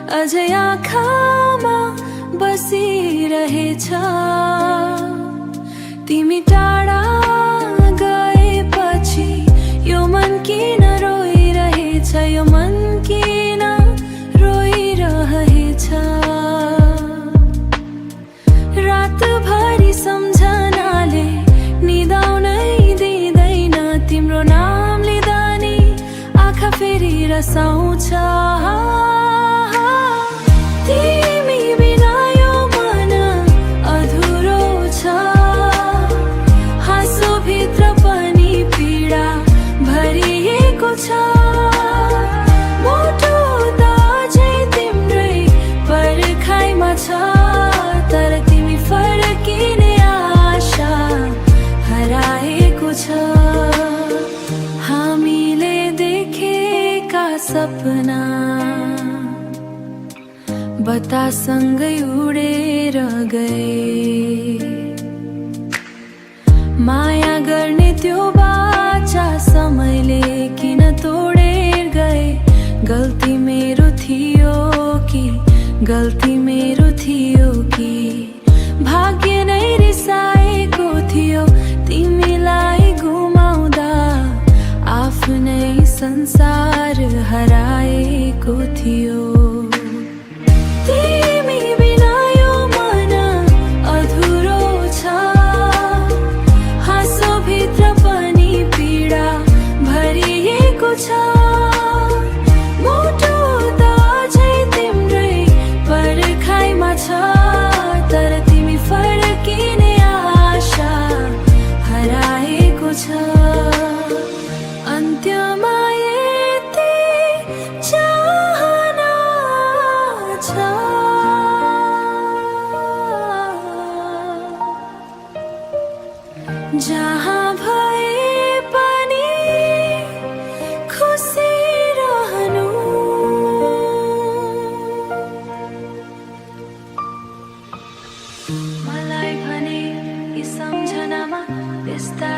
अझै आँखामा बसिरहेछ। तिमी टाढा गएपछि यो मन किन रोइरहेछ, यो मन किन रोइरहेछ। रातभरि सम्झनाले निदाउनै दिँदैन, तिम्रो नाम लिँदा नि आँखा फेरि रसाउँछ। तिमी बिना यो मन अधुरो छ, हाँसोभित्र पनि पीडा भरिएको छ। मुटु त अझै तिम्रै पर्खाइमा छ, तर तिमी फर्किने आशा हराएको छ। हामीले देखेका सपना बतासँगै उडेर गए। माया गर्ने त्यो बाचा समयले किन तोडेर गए। गल्ती मेरो थियो कि, गल्ती मेरो थियो कि, भाग्य नै रिसाएको थियो तिमीलाई गुमाउँदा। आफ्नै संसार हराएको थियो। तिमी बिना यो मन अधुरो छ, हाँसोभित्र पनि पीडा भरिएको छ। मुटु त अझै तिम्रै पर्खाइमा छ, तर तिमी फर्किने आशा हराएको छ। अन्त्यमा यति चाहना छ, जहाँ भए पनि खुसी रहनु। मलाई भने यी सम्झनामा बिस्तारै